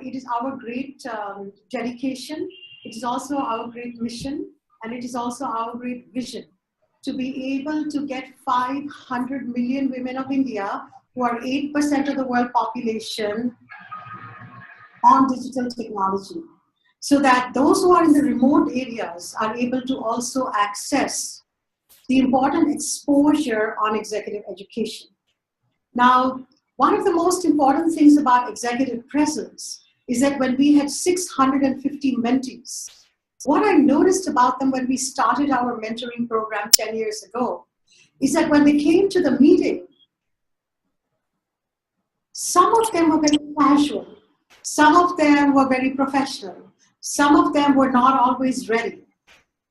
It is our great dedication. It is also our great mission, and it is also our great vision to be able to get 500 million women of India, who are 8% of the world population, on digital technology, so that those who are in the remote areas are able to also access the important exposure on executive education. Now, one of the most important things about executive presence is that when we had 650 mentees, what I noticed about them when we started our mentoring program 10 years ago is that when they came to the meeting, some of them were very casual, some of them were very professional, some of them were not always ready.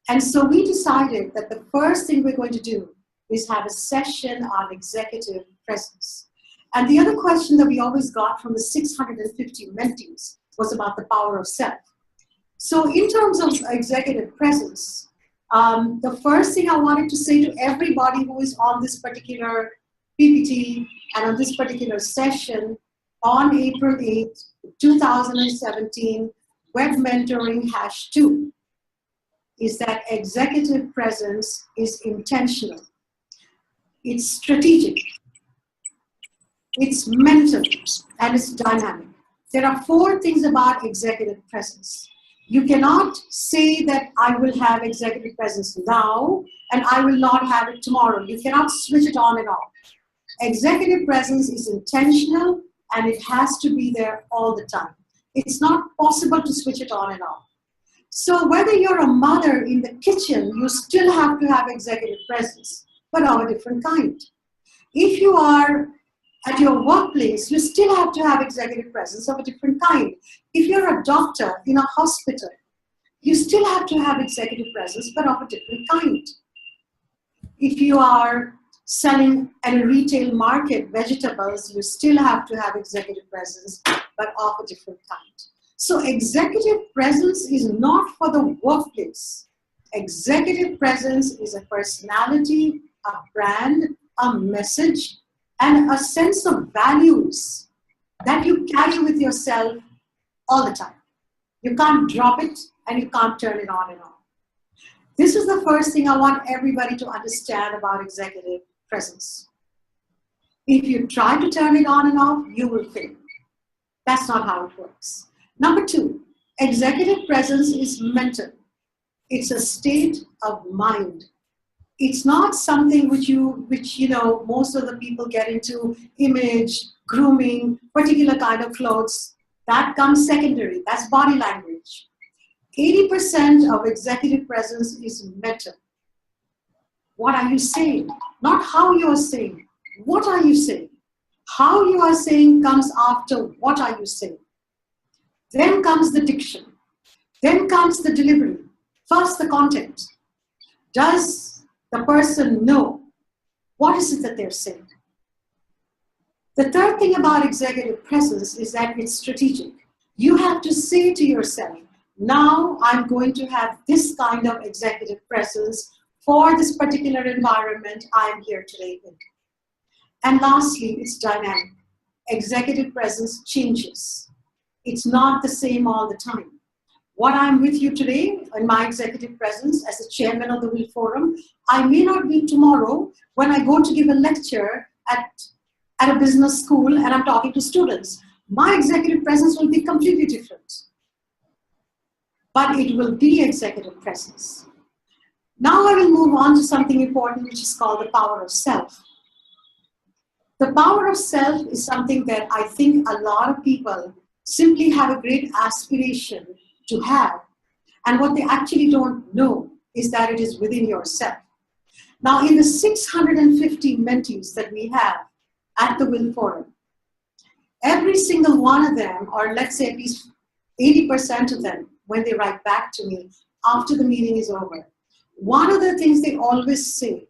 And so we decided that the first thing we're going to do is have a session on executive presence. And the other question that we always got from the 650 mentees was about the power of self. So in terms of executive presence, the first thing I wanted to say to everybody who is on this particular PPT and on this particular session on April 8th, 2017, Web Mentoring #2, is that executive presence is intentional. It's strategic. It's mental, and it's dynamic. There are 4 things about executive presence. You cannot say that I will have executive presence now and I will not have it tomorrow. You cannot switch it on and off. Executive presence is intentional, and it has to be there all the time. It's not possible to switch it on and off. So whether you're a mother in the kitchen, you still have to have executive presence, but of a different kind. If you are at your workplace, you still have to have executive presence of a different kind. If you're a doctor in a hospital, you still have to have executive presence, but of a different kind. If you are selling at a retail market vegetables, you still have to have executive presence, but of a different kind. So executive presence is not for the workplace. Executive presence is a personality, a brand, a message, and a sense of values that you carry with yourself all the time. You can't drop it and you can't turn it on and off. This is the first thing I want everybody to understand about executive presence. If you try to turn it on and off, you will fail. That's not how it works. Number 2, executive presence is mental. It's a state of mind. It's not something which most of the people get into: image, grooming, particular kind of clothes. That comes secondary. That's body language. 80% of executive presence is mental. What are you saying? Not how you are saying. What are you saying? How you are saying comes after what are you saying. Then comes the diction. Then comes the delivery. First, the content. Does the person know what is it that they're saying? The third thing about executive presence is that it's strategic. You have to say to yourself, now I'm going to have this kind of executive presence for this particular environment I'm here today in. And lastly, it's dynamic. Executive presence changes. It's not the same all the time. What I'm with you today in my executive presence as the chairman of the Will Forum, I may not be tomorrow when I go to give a lecture at a business school and I'm talking to students. My executive presence will be completely different. But it will be executive presence. Now I will move on to something important, which is called the power of self. The power of self is something that I think a lot of people simply have a great aspiration to have. And what they actually don't know is that it is within yourself. Now, in the 650 mentees that we have at the Will Forum, every single one of them, or let's say at least 80% of them, when they write back to me after the meeting is over, one of the things they always say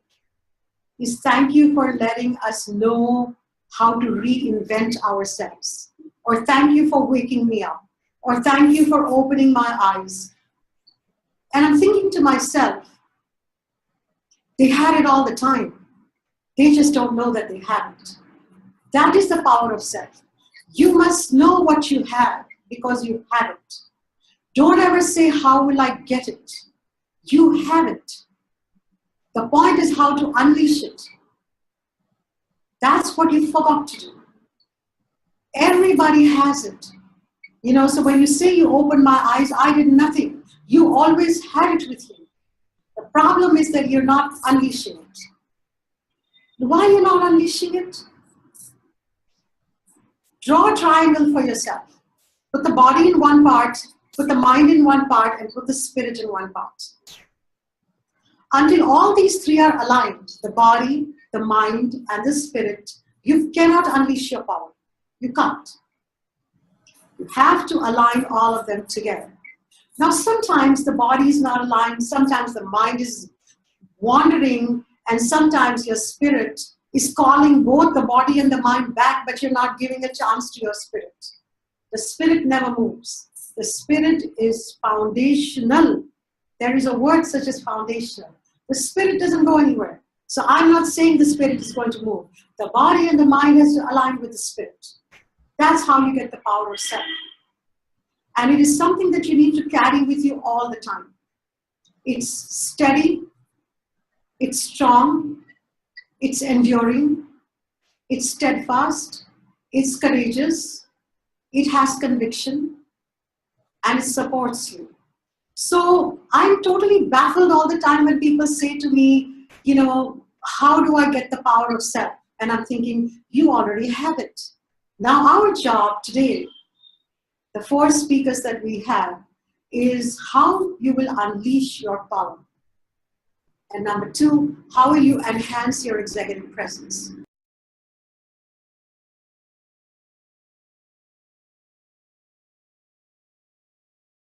is, thank you for letting us know how to reinvent ourselves, or thank you for waking me up, or thank you for opening my eyes. And I'm thinking to myself, they had it all the time. They just don't know that they have it. That is the power of self. You must know what you have. because you have it. Don't ever say, how will I get it? You have it. The point is how to unleash it. That's what you forgot to do. Everybody has it. You know, so when you say you opened my eyes, I did nothing. You always had it with you. The problem is that you're not unleashing it. Why are you not unleashing it? Draw a triangle for yourself. Put the body in one part, put the mind in one part, and put the spirit in one part. Until all these three are aligned, the body, the mind, and the spirit, you cannot unleash your power. You can't. You have to align all of them together. Now, sometimes the body is not aligned, sometimes the mind is wandering, and sometimes your spirit is calling both the body and the mind back, but you're not giving a chance to your spirit. The spirit never moves. The spirit is foundational. There is a word such as foundational. The spirit doesn't go anywhere. So I'm not saying the spirit is going to move. The body and the mind has to align with the spirit. That's how you get the power of self. And it is something that you need to carry with you all the time. It's steady, it's strong, it's enduring, it's steadfast, it's courageous, it has conviction, and it supports you. So I'm totally baffled all the time when people say to me, you know, how do I get the power of self? And I'm thinking, you already have it. Now our job today, the 4 speakers that we have, is how you will unleash your power. And number 2, how will you enhance your executive presence?